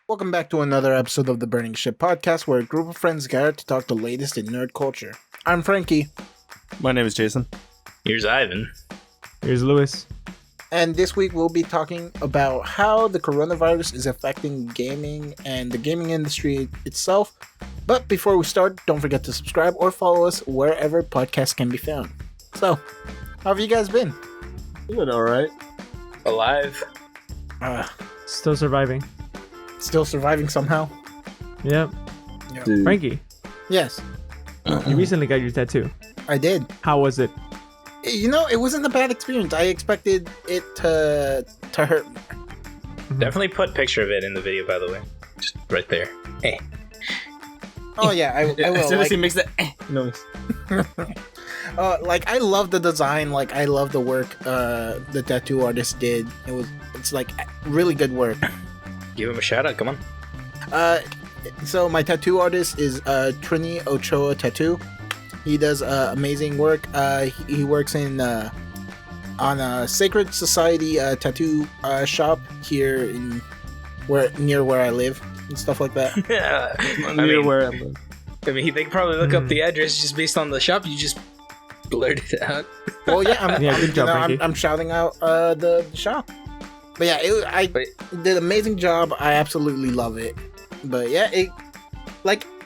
Welcome back to another episode of the Burning Ship podcast, where a group of friends gather to talk the latest in nerd culture. I'm Frankie. My name is Jason. Here's Ivan. Here's Lewis. And this week we'll be talking about how the coronavirus is affecting gaming and the gaming industry itself. But before we start, don't forget to subscribe or follow us wherever podcasts can be found. So, how have you guys been? Doing alright. Alive. Still surviving. Still surviving somehow? Yep. Dude. Frankie, Yes, you recently got your tattoo. I did. How was it? You know, it wasn't a bad experience. I expected it to hurt more. Definitely put picture of it in the video, by the way. Just right there. Hey. Oh yeah, I will. As soon as he Like, makes that noise. like I love the design. Like I love the work the tattoo artist did. It's like really good work. Give him a shout out. Come on. So my tattoo artist is Trini Ochoa Tattoo. He does amazing work. He works in on a Sacred Society tattoo shop here in near where I live and stuff like that. Yeah. Where I live. They could probably look up the address just based on the shop. You just blurted it out. Well, yeah, Good job, Frankie. I'm shouting out the shop. But yeah, I did an amazing job. I absolutely love it. But yeah,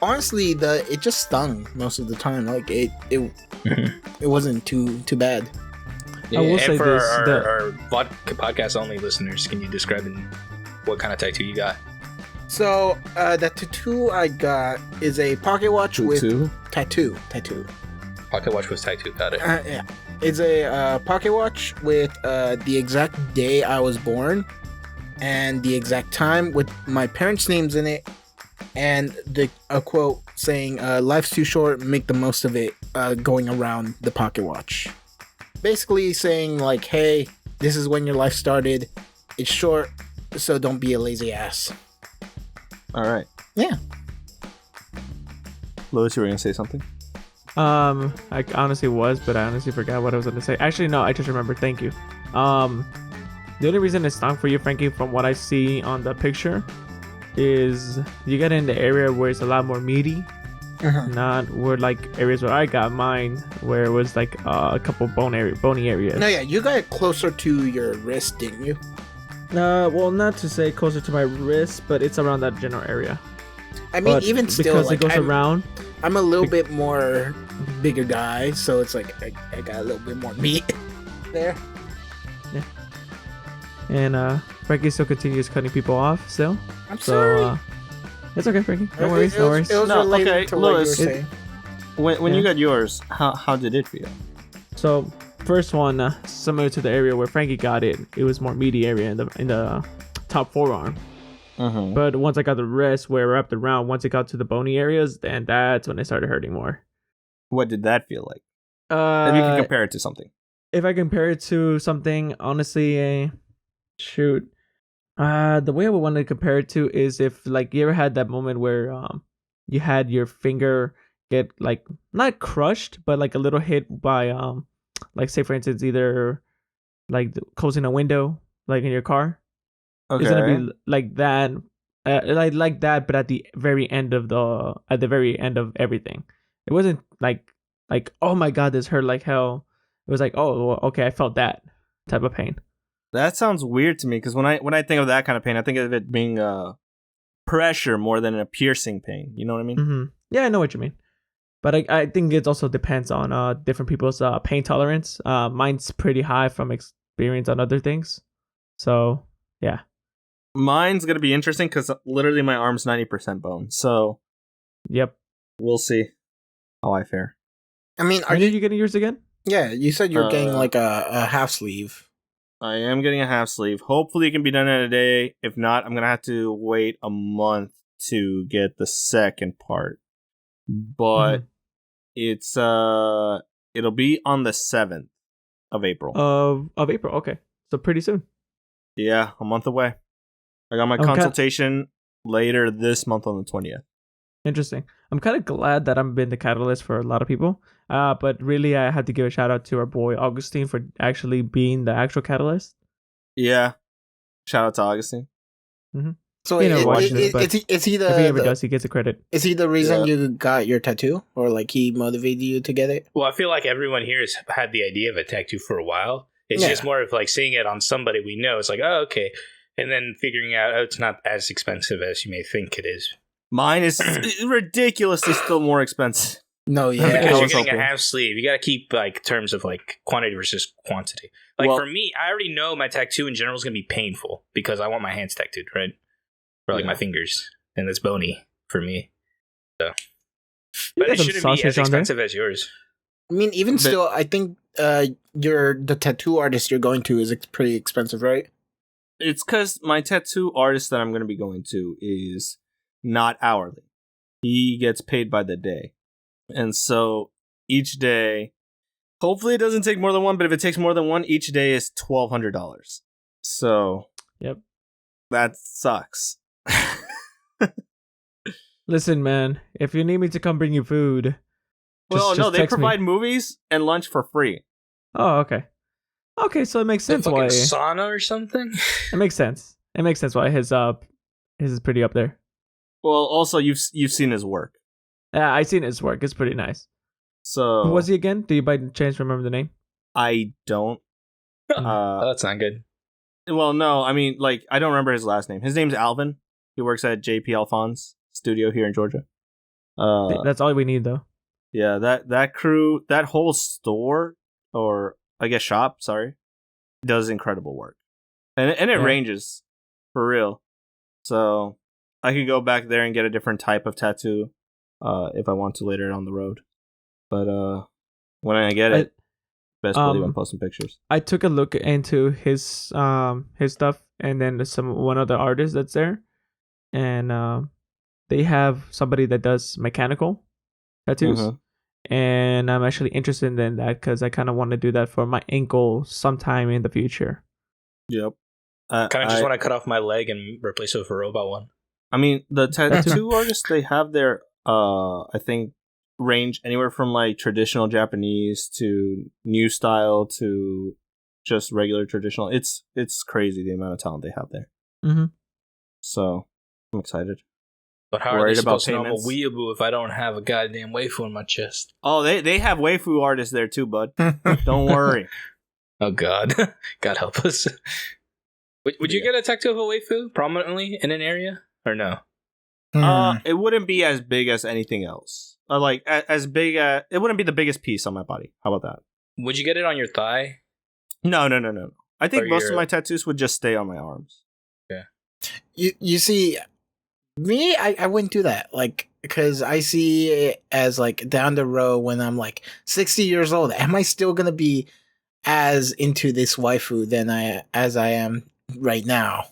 honestly, it just stung most of the time. Like it wasn't too bad. I will say for this, our vodka podcast only listeners, can you describe what kind of tattoo you got? So that tattoo I got is a pocket watch with tattoo. Pocket watch with tattoo. Got it. Yeah, it's a pocket watch with the exact day I was born and the exact time with my parents' names in it, and a quote saying "Life's too short, make the most of it," going around the pocket watch. Basically saying like, "Hey, this is when your life started. It's short, so don't be a lazy ass." Alright. Yeah. Lewis, you were going to say something? I honestly was, but I honestly forgot what I was going to say. Actually, no, I just remembered. Thank you. The only reason it stung for you, Frankie, from what I see on the picture, is you get in the area where it's a lot more meaty. Not where like areas where I got mine, where it was like a couple bony areas. No, yeah, you got it closer to your wrist, didn't you? Well, not to say closer to my wrist, but it's around that general area. I mean, But even still, because like, it goes around. I'm a little bit more bigger guy, so it's like I got a little bit more meat there. And Frankie still continues cutting people off still. I'm sorry. It's okay, Frankie. No worries. It was No, related okay, to what Lewis, you were saying. When Yeah. you got yours, how did it feel? So first one, similar to the area where Frankie got it, it was more meaty area in the top forearm. Mm-hmm. But once I got the rest where it wrapped around, once it got to the bony areas, then that's when it started hurting more. What did that feel like? If you can compare it to something. If I compare it to something, honestly, the way I would want to compare it to is if like you ever had that moment where you had your finger get like not crushed, but like a little hit by like say for instance either like closing a window like in your car. Okay. It's gonna be like that, like that, but at the very end of everything. It wasn't like oh my god, this hurt like hell. It was like, oh well, okay, I felt that type of pain. That sounds weird to me, because when I think of that kind of pain, I think of it being pressure more than a piercing pain. You know what I mean? Mm-hmm. Yeah, I know what you mean. But I think it also depends on different people's pain tolerance. Mine's pretty high from experience on other things. So, yeah. Mine's going to be interesting, because literally my arm's 90% bone. So, Yep. we'll see how I fare. I mean, Are you getting yours again? Yeah, you said you're getting like a half sleeve. I am getting a half sleeve. Hopefully it can be done in a day. If not, I'm going to have to wait a month to get the second part. But it's it'll be on the 7th of April. Of April, okay. So pretty soon. Yeah, a month away. I got my Okay. consultation later this month on the 20th. Interesting. I'm kind of glad that I've been the catalyst for a lot of people. But really, I had to give a shout out to our boy Augustine for actually being the actual catalyst. Yeah. Shout out to Augustine. Mm-hmm. So He never watches this, but is he if he ever does, he gets a credit. is he the reason Yeah. you got your tattoo, or like he motivated you to get it? Well, I feel like everyone here has had the idea of a tattoo for a while. It's Yeah. just more of like seeing it on somebody we know. It's like, oh, okay. And then figuring out, oh, it's not as expensive as you may think it is. Mine is ridiculously still more expensive. No, Because yeah. I you're was getting hoping. a half sleeve. You got to keep like terms of like quantity versus quantity. Like Well- for me, I already know my tattoo in general is going to be painful because I want my hands tattooed, right? Or like Yeah. my fingers. And it's bony for me. So. You But got it some shouldn't be as sausage on there. expensive as yours. I mean, even But- still, I think the tattoo artist you're going to is pretty expensive, right? It's because my tattoo artist that I'm going to be going to is not hourly. He gets paid by the day. And so each day, hopefully it doesn't take more than one, but if it takes more than one, each day is $1,200. So, Yep. that sucks. Listen, man, if you need me to come bring you food, Well, no, they text me. provide movies and lunch for free. Oh, okay. Okay, so it makes Some sense fucking why sauna or something? it makes sense. It makes sense why his is pretty up there. Well, also you've seen his work. Yeah, I seen his work. It's pretty nice. So Who was he again? Do you by chance remember the name? I don't. Oh, that's not good. Well, no, I mean, like, I don't remember his last name. His name's Alvin. He works at JP Alphonse studio here in Georgia. That's all we need, though. Yeah, that crew, that whole store, or I guess shop, sorry, does incredible work, and it Yeah. ranges for real. So I could go back there and get a different type of tattoo, if I want to later down the road. But when I get it, best believe I'm posting pictures. I took a look into his stuff, and then there's one other artist that's there, and they have somebody that does mechanical tattoos. Mhm. And I'm actually interested in that because I kind of want to do that for my ankle sometime in the future. Yep. Kind of just want to cut off my leg and replace it with a robot one. I mean, the That too. tattoo artists, they have their, I think, range anywhere from like traditional Japanese to new style to just regular traditional. It's crazy the amount of talent they have there. Mm-hmm. So I'm excited. But how are Worried they about supposed to know I'm a payments? weeaboo if I don't have a goddamn waifu in my chest? Oh, they have waifu artists there too, bud. Don't worry. Oh god. God help us. Would you Yeah. get a tattoo of a waifu prominently in an area? Or no? It wouldn't be as big as anything else. Like as big as it wouldn't be the biggest piece on my body. How about that? Would you get it on your thigh? No. I think Or most of your- my tattoos would just stay on my arms. You see, me, I wouldn't do that. Like, because I see it as like down the road when I'm like 60 years old. Am I still gonna be as into this waifu as I am right now?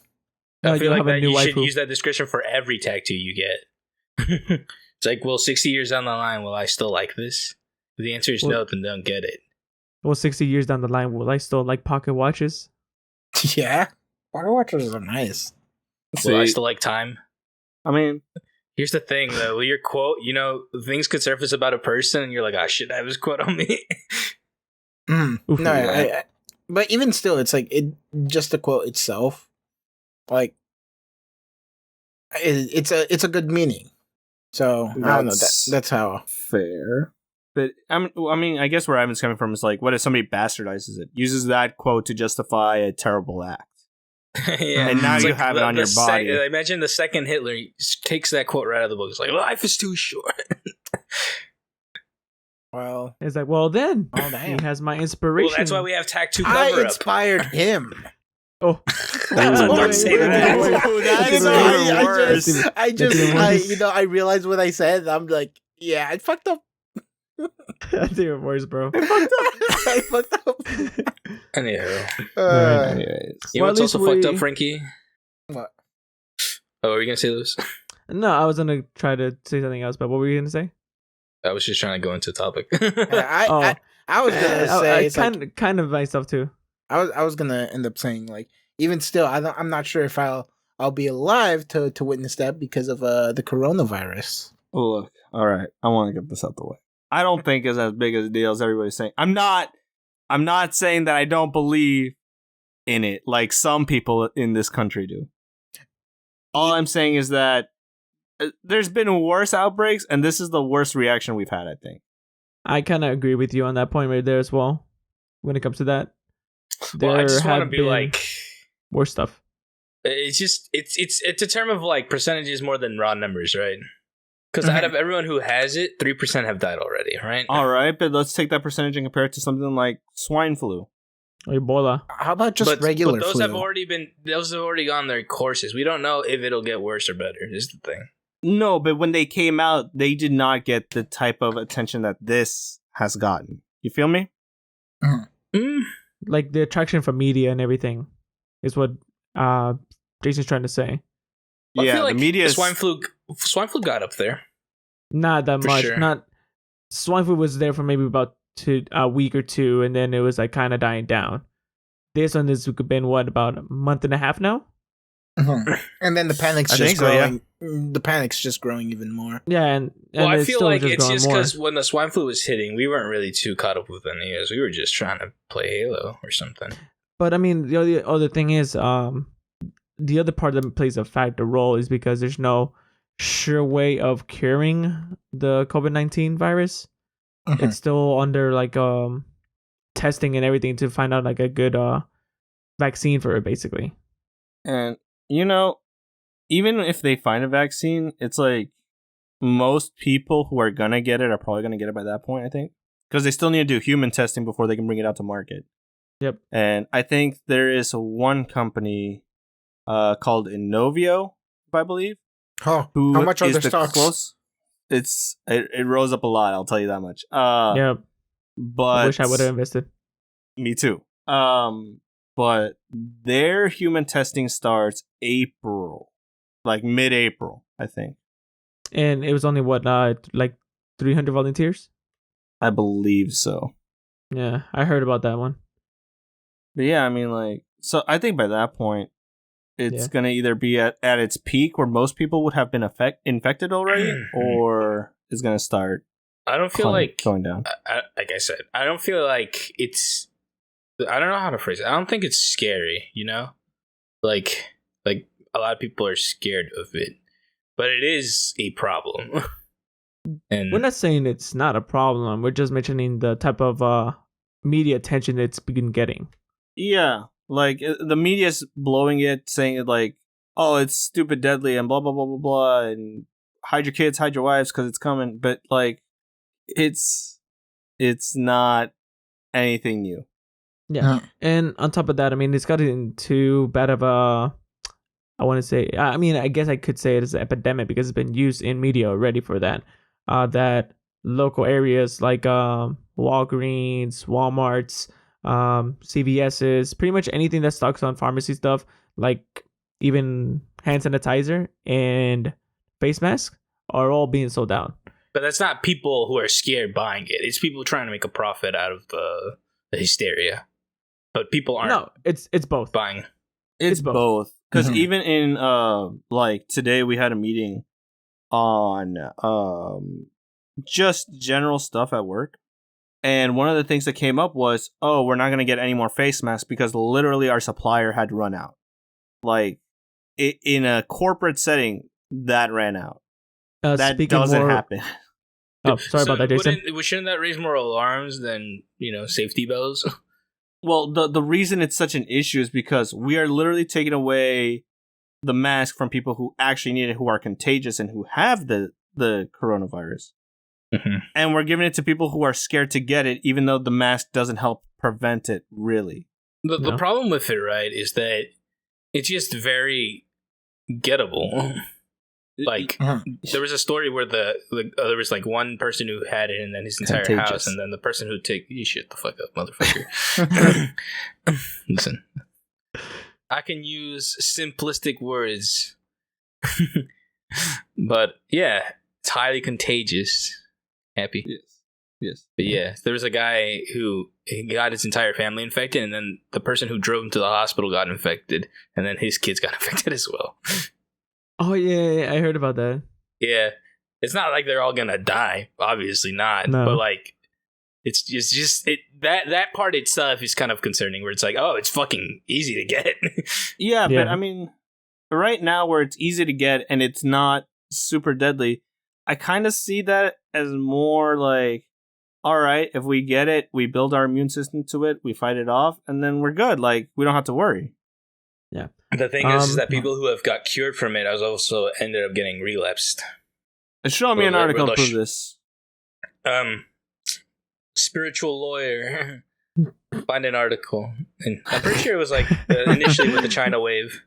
No, I feel you'll like have a that new you should waifu. use that description for every tattoo you get. It's like, well, 60 years down the line, will I still like this? If the answer is no, then don't get it. Well, 60 years down the line, will I still like pocket watches? Yeah, pocket watches are nice. Will I See, still like time? I mean, Here's the thing, though. With your quote, things could surface about a person, and you're like, I should have his quote on me. Oof. No, but even still, it's like just the quote itself, like it's a good meaning. So I don't know. That's how. fair. But I mean, I guess where Ivan's coming from is like, what if somebody bastardizes it, uses that quote to justify a terrible act? Yeah. And now It's you like have it on your body. Imagine the second Hitler takes that quote right out of the book. It's like, life is too short. Well, It's like, well, then oh damn! he has my inspiration. Well, that's why we have tattoo I cover up. inspired him. Oh, That's what I'm saying. Ooh, that is even worse. I realized what I said. I'm like, yeah, I fucked up. that's even worse, bro. I fucked up. Anyhow. Alright. Anyways. You know Well, what's at also least fucked we- up, Frankie? What? Oh, were you going to say this? No, I was gonna try to say something else, but what were you gonna say? I was just trying to go into the topic. I was gonna say it's like, kind of myself too. I was gonna end up saying like even still I'm not sure if I'll be alive to witness that because of the coronavirus. Look, all right, I want to get this out the way. I don't think it's as big as a deal as everybody's saying. I'm not saying that I don't believe in it like some people in this country do. All I'm saying is that there's been worse outbreaks, and this is the worst reaction we've had, I think. I kind of agree with you on that point right there as well. When it comes to that, Well, I just want to have be been like, worse stuff. it's a term of like percentages more than raw numbers, right? Because out of everyone who has it, 3% have died already, right? All right, but let's take that percentage and compare it to something like swine flu. Or Ebola. How about just regular but those flu? have already gone their courses. We don't know if it'll get worse or better. Is the thing. No, but when they came out, they did not get the type of attention that this has gotten. You feel me? Like the attraction from media and everything is what Jason's trying to say. Well, I Yeah, feel like the media swine flu got up there. Not that For much. sure. Not swine flu was there for maybe about a week or two, and then it was like kind of dying down. This one has been about a month and a half now. And then the panic's I just think so, yeah. growing. The panic's just growing even more. Yeah, and Well, I it's feel still like just it's growing just more. because when the swine flu was hitting, we weren't really too caught up with the news. We were just trying to play Halo or something. But I mean, the other thing is, the other part that plays a role is because there's no sure way of curing the COVID-19 virus. It's still under like testing and everything to find out like a good vaccine for it, basically. And, even if they find a vaccine, it's like most people who are going to get it are probably going to get it by that point, I think. Because they still need to do human testing before they can bring it out to market. Yep. And I think there is one company called Inovio, I believe. How Who much are is their the stocks? It rose up a lot, I'll tell you that much. Yeah, But I wish I would have invested. Me too. But their human testing starts April, like mid-April, I think. And it was only like 300 volunteers. I believe so. Yeah, I heard about that one. But yeah, I mean, like, so I think by that point, it's gonna either be at its peak where most people would have been infected already, or it's gonna start. I don't feel like going down. Like I said, I don't feel like it's. I don't know how to phrase it. I don't think it's scary. Like a lot of people are scared of it, but it is a problem. And We're not saying it's not a problem. We're just mentioning the type of media attention it's been getting. Yeah, like the media's blowing it, saying it like, "Oh, it's stupid, deadly, and blah blah blah blah blah," and hide your kids, hide your wives, because it's coming. But like, it's not anything new. Yeah, and on top of that, I mean, it's gotten too bad of a. I want to say. I mean, I guess I could say it is an epidemic because it's been used in media already for that. That local areas like Walgreens, Walmarts, CVS's, pretty much anything that stocks on pharmacy stuff, like even hand sanitizer and face masks, are all being sold out. But that's not people who are scared buying it. It's people trying to make a profit out of the hysteria. But people aren't. No, it's both. Buying. It's both. Because Mhm. even in like today we had a meeting on just general stuff at work. And one of the things that came up was, oh, we're not going to get any more face masks because literally our supplier had run out. Like, in a corporate setting, that ran out. That doesn't happen. Oh, sorry about that, Jason. Shouldn't that raise more alarms than, safety bells? Well, the reason it's such an issue is because we are literally taking away the mask from people who actually need it, who are contagious and who have the coronavirus. Mm-hmm. And we're giving it to people who are scared to get it, even though the mask doesn't help prevent it, really. The problem with it, right, is that it's just very gettable. Like, there was a story where there was like one person who had it and then his entire house, and then the person who you shut the fuck up, motherfucker. Listen, I can use simplistic words, but yeah, it's highly contagious. Happy. Yes. But yeah, there was a guy who got his entire family infected, and then the person who drove him to the hospital got infected, and then his kids got infected as well. Oh yeah, I heard about that. Yeah, it's not like they're all gonna die. Obviously not. No. But like, it's just that part itself is kind of concerning. Where it's like, oh, it's fucking easy to get. Yeah, Yeah. but I mean, right now where it's easy to get and it's not super deadly, I kind of see that as more like, all right, if we get it, we build our immune system to it, we fight it off, and then we're good. Like, we don't have to worry. Yeah. The thing is that people who have got cured from it has also ended up getting relapsed. Show me an article to prove this. Spiritual lawyer. Find an article. And I'm pretty sure it was like initially with the China wave.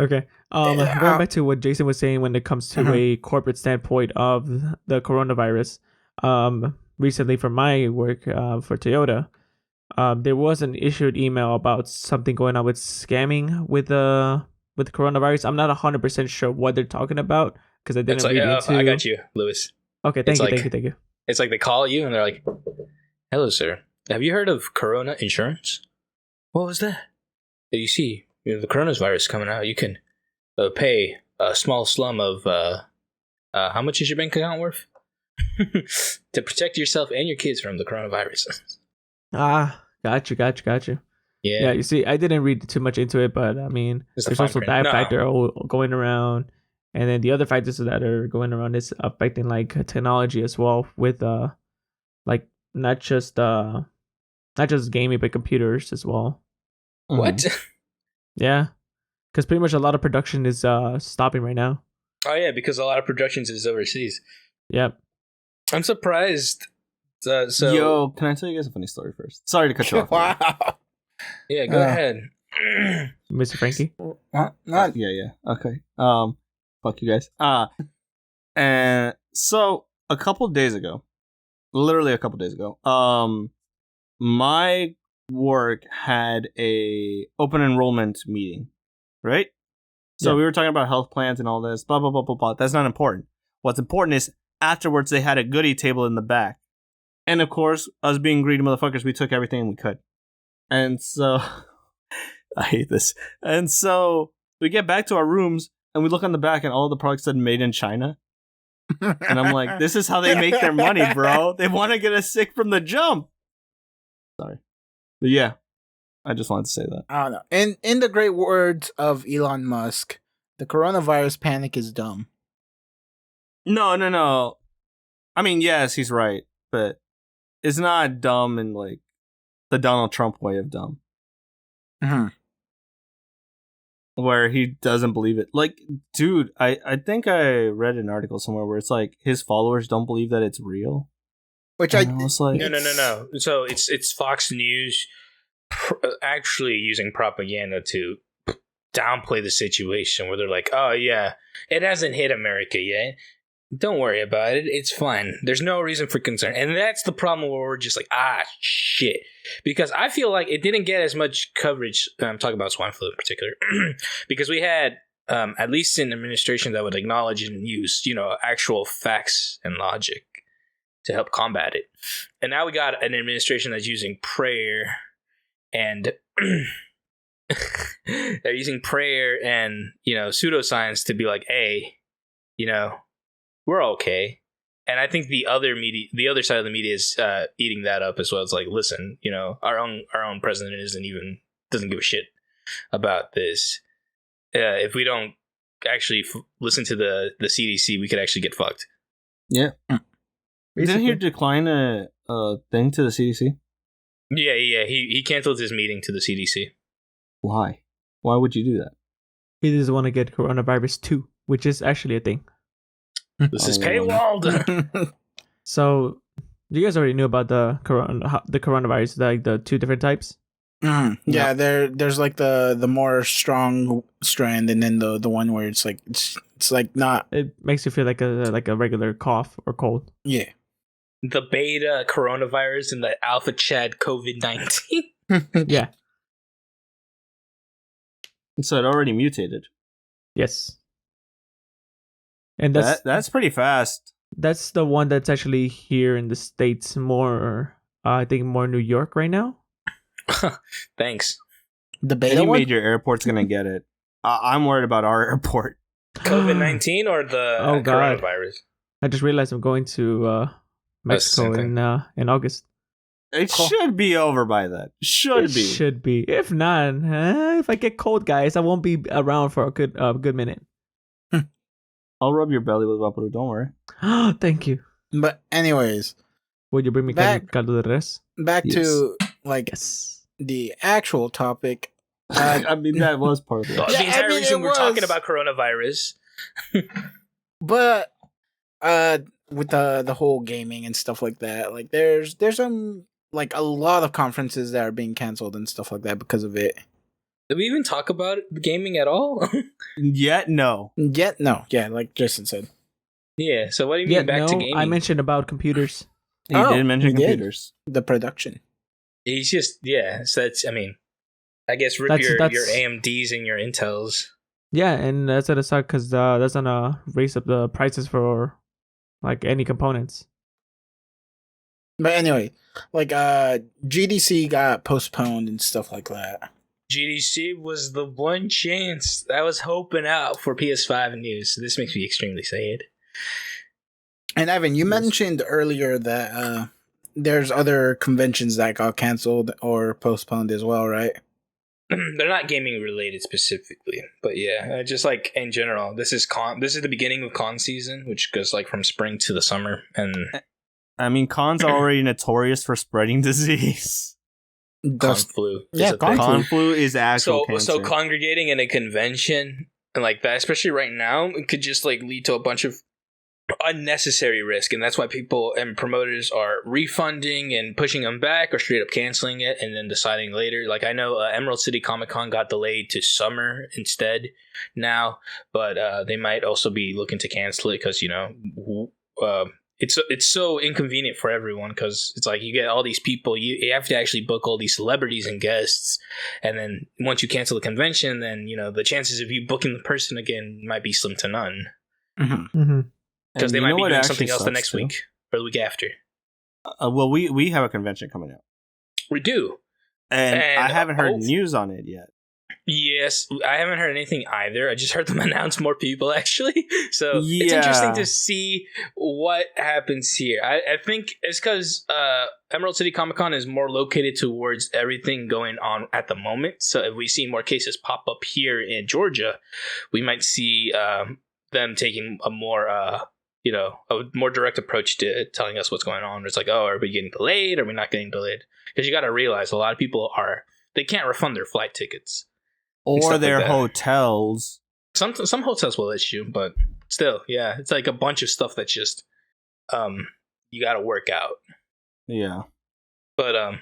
Okay. Going back to what Jason was saying when it comes to a corporate standpoint of the coronavirus. Recently, for my work for Toyota, there was an issued email about something going on with scamming with the coronavirus. I'm not 100% sure what they're talking about because I didn't read into. I got you, Lewis. Okay, thank you. It's like they call you and they're like, "Hello, sir. Have you heard of Corona Insurance? What was that? You see, the coronavirus coming out. You can pay a small slum of how much is your bank account worth to protect yourself and your kids from the coronavirus." Got you. Yeah, you see, I didn't read too much into it, but I mean, there's also that factor going around, and then the other factors that are going around is affecting like technology as well, with like not just gaming but computers as well. What? Yeah, because pretty much a lot of production is stopping right now. Oh yeah, because a lot of productions is overseas. Yep. I'm surprised. Yo, can I tell you guys a funny story first? Sorry to cut you off. Wow. Yeah, go ahead. Mr. Frankie? Yeah. Okay. Fuck you guys. And so a couple days ago, my work had a open enrollment meeting, right? So we were talking about health plans and all this, blah, blah, blah, blah, blah. That's not important. What's important is afterwards they had a goodie table in the back. And of course, us being greedy motherfuckers, we took everything we could. And so, I hate this. And so, we get back to our rooms, and we look on the back, and all the products said made in China. And I'm like, this is how they make their money, bro. They want to get us sick from the jump. Sorry. But yeah, I just wanted to say that. I don't know. In the great words of Elon Musk, the coronavirus panic is dumb. No. I mean, yes, he's right, but it's not dumb in like the Donald Trump way of dumb. Mm-hmm. Where he doesn't believe it. Like, dude, I think I read an article somewhere where it's like his followers don't believe that it's real. Which I was like, no. So it's Fox News actually using propaganda to downplay the situation where they're like, oh yeah, it hasn't hit America yet. Don't worry about it. It's fine. There's no reason for concern. And that's the problem where we're just like, shit. Because I feel like it didn't get as much coverage. I'm talking about swine flu in particular. Because we had, at least an administration that would acknowledge and use, actual facts and logic to help combat it. And now we got an administration that's using prayer and they're using prayer and, pseudoscience to be like, hey, we're okay. And I think the other side of the media is eating that up as well. It's like, listen, our own president doesn't give a shit about this. If we don't actually listen to the CDC, we could actually get fucked. Yeah. Didn't he decline a thing to the CDC? Yeah. He canceled his meeting to the CDC. Why? Why would you do that? He doesn't want to get coronavirus too, which is actually a thing. This is paywalled. So, you guys already knew about the coronavirus, like the two different types. Yeah, there's like the more strong strand, and then the one where it's like not. It makes you feel like a regular cough or cold. Yeah. The beta coronavirus and the alpha Chad COVID-19. Yeah. So it already mutated. Yes. And that's pretty fast. That's the one that's actually here in the States more, I think more New York right now. Thanks. The beta Any one? major airport's going to get it. I'm worried about our airport. COVID-19 or the coronavirus? I just realized I'm going to Mexico in August. It should be over by then. Should be. If not, if I get cold, guys, I won't be around for a good minute. I'll rub your belly with Vaporu, don't worry. Thank you. But anyways, would you bring me caldo de res? Back to like the actual topic. I mean, that was part of it. The entire reason we're talking about coronavirus. But with the whole gaming and stuff like that, like there's like a lot of conferences that are being canceled and stuff like that because of it. Did we even talk about gaming at all? Yet no. Yeah, like Jason said. Yeah, so what do you mean back to gaming? I mentioned about computers. He did mention computers. The production. He's just, so that's, I mean, I guess rip your AMDs and your Intels. Yeah, and that's at a suck because that's gonna raise up the prices for like any components. But anyway, like GDC got postponed and stuff like that. GDC was the one chance I was hoping out for PS5 news. So this makes me extremely sad. And Evan, you mentioned earlier that there's other conventions that got canceled or postponed as well, right? They're not gaming related specifically, but yeah, just like in general, this is the beginning of con season, which goes like from spring to the summer. And I mean, cons are already notorious for spreading disease. Con flu. Con flu is actual cancer. So congregating in a convention and like that, especially right now, it could just like lead to a bunch of unnecessary risk, and that's why people and promoters are refunding and pushing them back or straight up canceling it and then deciding later. Like I know Emerald City Comic Con got delayed to summer instead now, but they might also be looking to cancel it because it's so inconvenient for everyone because it's like you get all these people, you have to actually book all these celebrities and guests, and then once you cancel the convention, then the chances of you booking the person again might be slim to none. Because they might be doing something else the next week or the week after. Well, we have a convention coming up. We do. And I haven't heard news on it yet. Yes, I haven't heard anything either. I just heard them announce more people, actually. So it's interesting to see what happens here. I think it's because Emerald City Comic Con is more located towards everything going on at the moment. So if we see more cases pop up here in Georgia, we might see them taking a more direct approach to telling us what's going on. It's like, oh, are we getting delayed? Are we not getting delayed? Because you got to realize a lot of people they can't refund their flight tickets or their hotels. Some hotels will issue, but still, yeah, it's like a bunch of stuff that's just you got to work out. Yeah, but and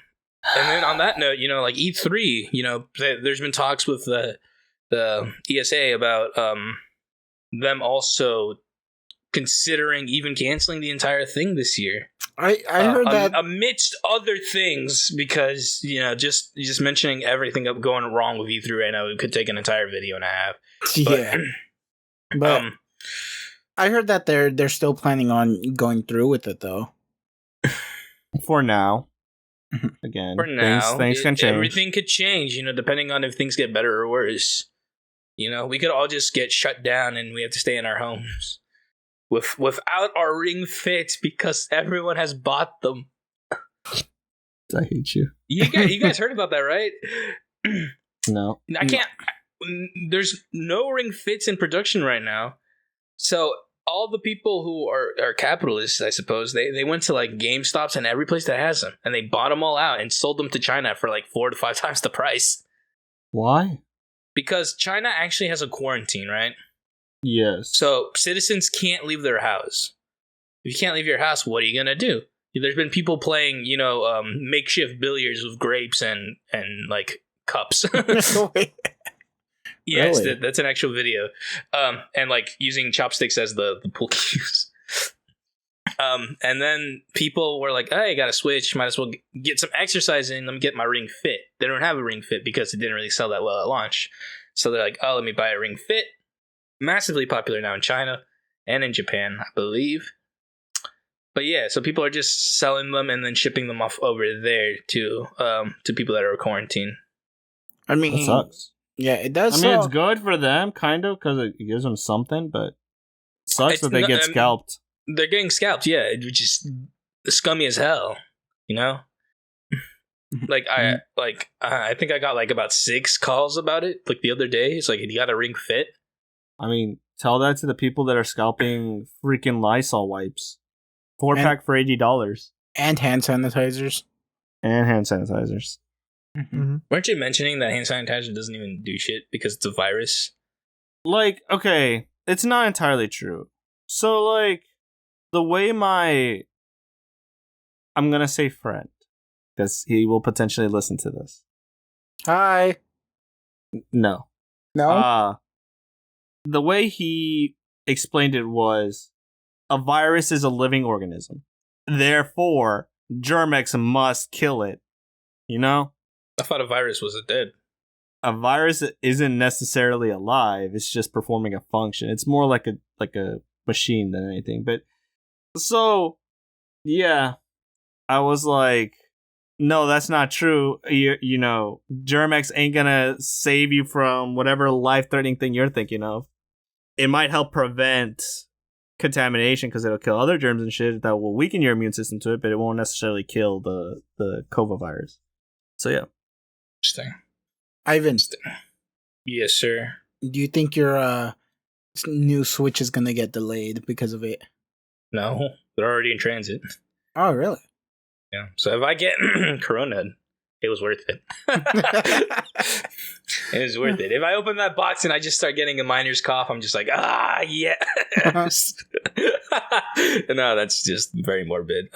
then on that note, like E3, there's been talks with the ESA about them also considering even canceling the entire thing this year. I heard that amidst other things, because just mentioning everything going wrong with E3 right now, it could take an entire video and a half. Yeah, but I heard that they're still planning on going through with it though. For now, again, things can change. Everything could change, depending on if things get better or worse. We could all just get shut down and we have to stay in our homes without our Ring Fits because everyone has bought them. I hate you. You guys heard about that, right? No. I can't. There's no Ring Fits in production right now. So all the people who are capitalists, I suppose, they went to like GameStops and every place that has them, and they bought them all out and sold them to China for like 4 to 5 times the price. Why? Because China actually has a quarantine, right? Yes. So citizens can't leave their house. If you can't leave your house, what are you going to do? There's been people playing, makeshift billiards with grapes and like cups. Yes, really? That's an actual video. And like using chopsticks as the pool cues. And then people were like, hey, I got to switch. Might as well get some exercise in. Let me get my Ring Fit. They don't have a Ring Fit because it didn't really sell that well at launch. So they're like, oh, let me buy a Ring Fit. Massively popular now in China and in Japan, I believe. But yeah, so people are just selling them and then shipping them off over there to people that are quarantined. I mean, that sucks. Yeah, it does. I mean, it's good for them, kind of, because it gives them something, but it sucks that they get scalped. They're getting scalped, yeah, which is scummy as hell, Like I think I got like about 6 calls about it like the other day. It's like, you got a Ring Fit. I mean, tell that to the people that are scalping freaking Lysol wipes. 4-pack for $80. And hand sanitizers. And hand sanitizers. Mm-hmm. Weren't you mentioning that hand sanitizer doesn't even do shit because it's a virus? Like, okay, it's not entirely true. So, like, the way I'm gonna say friend, because he will potentially listen to this. Hi. No. The way he explained it was, a virus is a living organism. Therefore, Germex must kill it. You know? I thought a virus was dead. A virus isn't necessarily alive. It's just performing a function. It's more like a machine than anything. But so, yeah, I was like, no, that's not true. You know, Germex ain't gonna save you from whatever life-threatening thing you're thinking of. It might help prevent contamination because it'll kill other germs and shit that will weaken your immune system to it, but it won't necessarily kill the COVID virus. So yeah. Interesting. Ivan, Yes, sir. do you think your new Switch is gonna get delayed because of it? No, they're already in transit. Oh, really? Yeah. So if I get Corona, it was worth it. It was worth it. If I open that box and I just start getting a miner's cough, I'm just like, yes. No, that's just very morbid.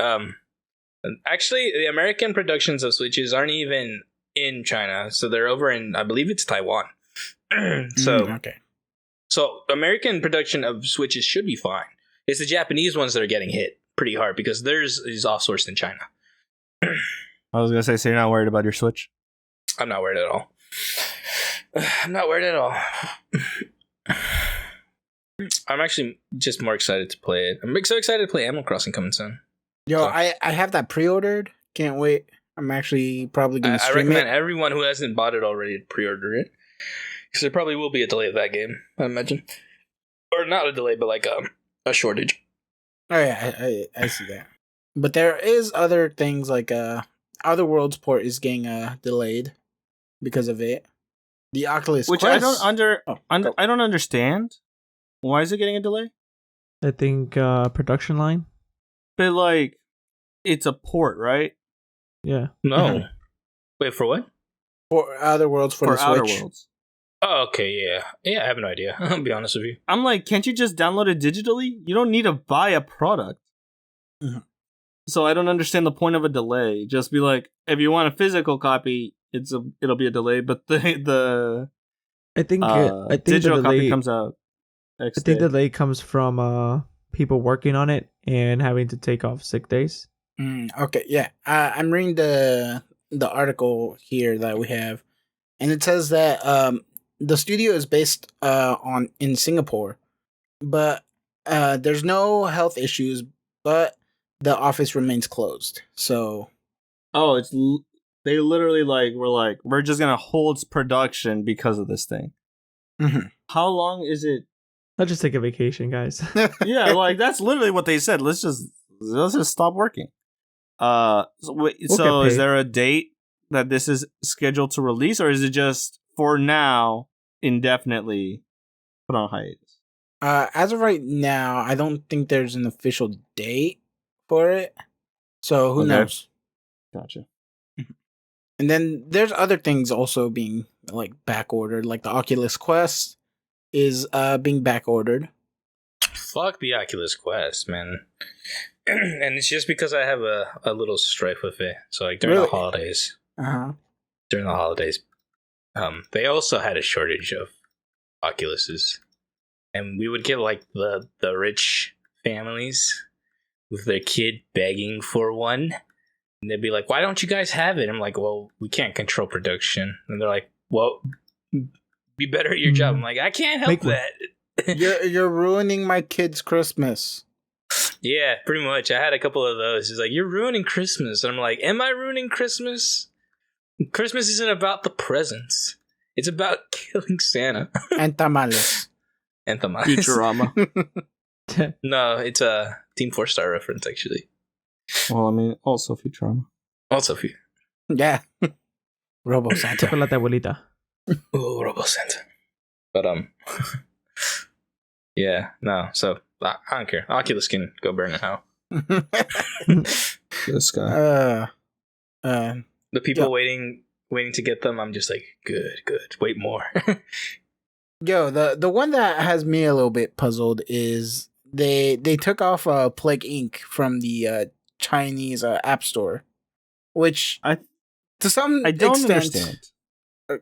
Actually, the American productions of Switches aren't even in China, so they're over in, I believe it's Taiwan. Okay. So American production of Switches should be fine. It's the Japanese ones that are getting hit pretty hard because theirs is offsourced in China. I was gonna say, so you're not worried about your Switch? I'm not worried at all. I'm not worried at all. I'm actually just more excited to play it. I'm so excited to play Animal Crossing coming soon. Yo, So- I have that pre-ordered. Can't wait. I'm actually probably gonna I stream recommend it. everyone who hasn't bought it already to pre-order it, because there probably will be a delay of that game, I imagine, or not a delay, but like a shortage. Oh yeah, I see that. But there is other things like Outer Worlds port is getting delayed because of it. The Oculus Which Quest. I don't understand. Why is it getting a delay? I think production line. But like, it's a port, right? Yeah. No, Mhm. wait for what? For Outer Worlds for the Outer Switch. Worlds. Oh, okay, yeah. I have no idea. I'll be honest with you. I'm like, can't you just download it digitally? You don't need to buy a product. Mhm. So I don't understand the point of a delay. Just be like, if you want a physical copy, it'll be a delay. But the I think the digital copy delay comes out. I think the delay comes from people working on it and having to take off sick days. Okay, yeah. I'm reading the article here that we have, and it says that the studio is based in Singapore, but there's no health issues, but the office remains closed. So, Oh, they literally we're just gonna hold production because of this thing. Mhm. How long is it? I'll just take a vacation, guys. Yeah, like that's literally what they said. Let's just stop working. So get is paid. there a date that this is scheduled to release, or is it just for now indefinitely put on hiatus? as of right now, I don't think there's an official date for it. So who Okay. knows? Gotcha. And then there's other things also being like back ordered, like the Oculus Quest is being back ordered. Fuck the Oculus Quest, man. And it's just because I have a little strife with it. So like during Really? the holidays, Uh-huh. they also had a shortage of Oculuses, and we would get like the rich families with their kid begging for one, and they'd be like, "Why don't you guys have it?" I'm like, "Well, we can't control production," and they're like, "Well, be better at your job." I'm like, "I can't help Make one. that." You're ruining my kid's Christmas. Yeah, pretty much. I had a couple of those. He's like, "You're ruining Christmas," and I'm like, "Am I ruining Christmas? Christmas isn't about the presents. It's about killing Santa." And tamales. And tamales. Futurama. No, it's a Team 4-Star reference, actually. Well, I mean, also Futurama. Also, Yeah. Robo Santa. Chocolate abuelita. Oh, Robo Santa. But yeah, no. So I don't care. Oculus can go burn in hell. This guy. The people waiting to get them, I'm just like, good. Wait more. Yo, the one that has me a little bit puzzled is they took off Plague Inc. from the Chinese App Store, which to some I don't extent, understand.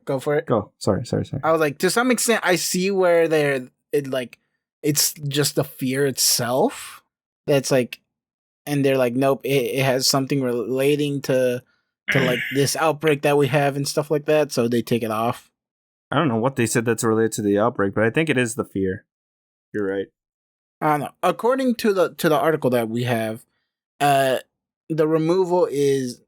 Go for it. Go. Sorry. I was like, to some extent, I see where it's just the fear itself that's like, and they're like, nope, it has something relating to like this outbreak that we have and stuff like that, so they take it off. I don't know what they said that's related to the outbreak, but I think it is the fear. You're right. I don't know. According to the article that we have, the removal is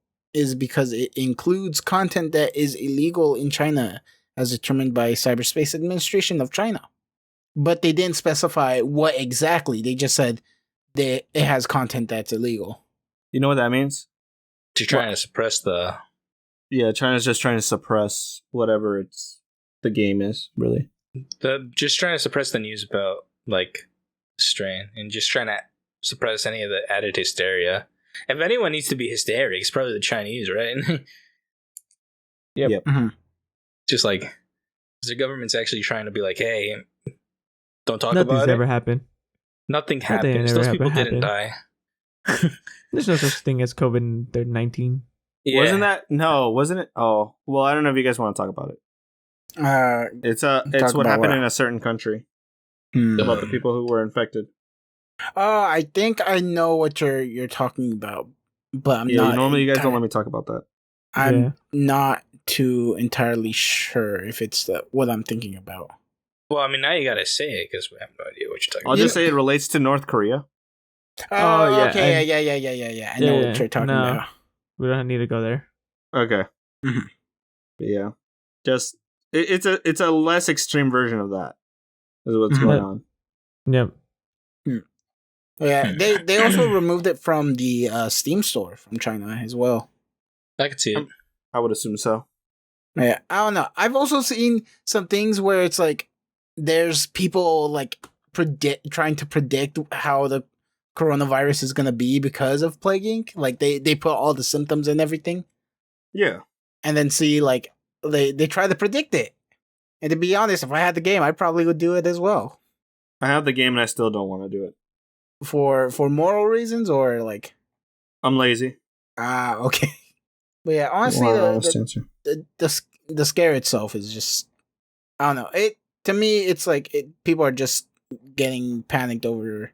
because it includes content that is illegal in China, as determined by Cyberspace Administration of China. But they didn't specify what exactly. They just said that it has content that's illegal. You know what that means? You're trying to suppress the... Yeah, China's just trying to suppress whatever the game is, really. Just trying to suppress the news about, like, strain, and just trying to suppress any of the added hysteria. If anyone needs to be hysteric, it's probably the Chinese, right? Yep. Mm-hmm. Just like, the government's actually trying to be like, hey, don't talk Nothing's about ever it. happened. Nothing happens. Those people didn't die. There's no such thing as COVID-19. Yeah. Wasn't it? Oh, well, I don't know if you guys want to talk about it. It's what happened in a certain country about the people who were infected. I think I know what you're talking about, but I'm not. Normally, you guys don't let me talk about that. I'm not too entirely sure if it's what I'm thinking about. Well, I mean, now you gotta say it because we have no idea what you're talking I'll about. just say it relates to North Korea. Oh, yeah. Okay, yeah. I know what you're talking about. We don't need to go there. Okay. Mm-hmm. Yeah. Just it's a less extreme version of that. Is what's going on. Yep. Yeah, they also removed it from the Steam store from China as well. I could see it. I would assume so. Yeah, I don't know. I've also seen some things where it's like there's people like trying to predict how the coronavirus is gonna be because of Plague Inc. Like they put all the symptoms and everything. Yeah. And then see like they try to predict it. And to be honest, if I had the game, I probably would do it as well. I have the game and I still don't want to do it. For moral reasons or like I'm lazy. Okay. But yeah, honestly, the scare itself is just, I don't know. To me, it's like people are just getting panicked over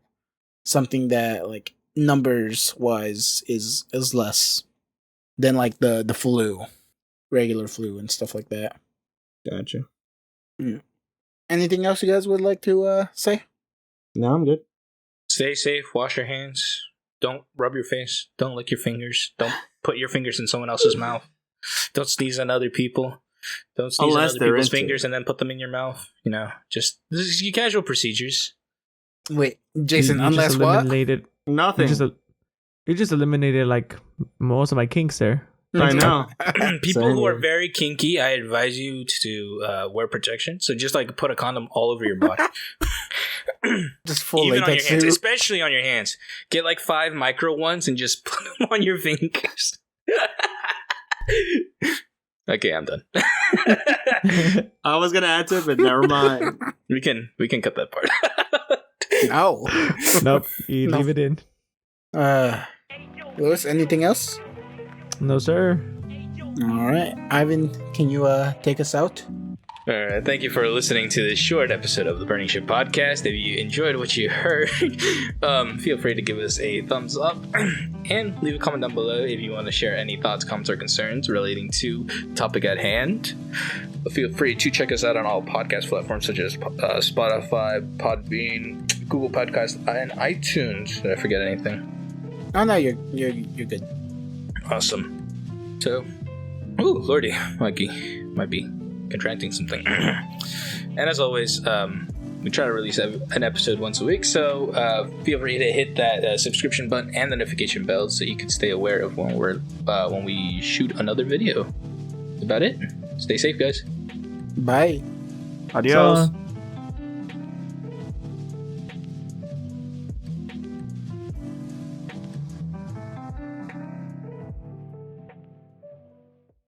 something that like numbers wise is less than like the flu, regular flu and stuff like that. Gotcha. Yeah. Anything else you guys would like to say? No, I'm good. Stay safe. Wash your hands. Don't rub your face. Don't lick your fingers. Don't put your fingers in someone else's mouth. Don't sneeze on other people. Don't sneeze on other people's fingers and then put them in your mouth. You know, just this is your casual procedures. Wait, Jason, unless what? Nothing. You just eliminated like most of my kinks there. I know. People who are very kinky, I advise you to wear protection. So just like put a condom all over your body. Just full even on your latex hands, suit. especially on your hands. Get like 5 micro ones and just put them on your fingers. Okay, I'm done. I was gonna add to it, but never mind. We can cut that part. No. Nope. You leave it in. Lewis, anything else? No, sir. All right, Ivan, can you take us out? All right, thank you for listening to this short episode of the Burning Ship Podcast. If you enjoyed what you heard, feel free to give us a thumbs up and leave a comment down below if you want to share any thoughts, comments, or concerns relating to the topic at hand. Feel free to check us out on all podcast platforms such as Spotify, Podbean, Google Podcasts, and iTunes. Did I forget anything? Oh no, you're good. Awesome. So, lordy, Mikey might be contracting something. And as always, We try to release an episode once a week, so feel free to hit that subscription button and the notification bell so you can stay aware of when we shoot another video. That's about it. Stay safe, guys. Bye. Adios. So,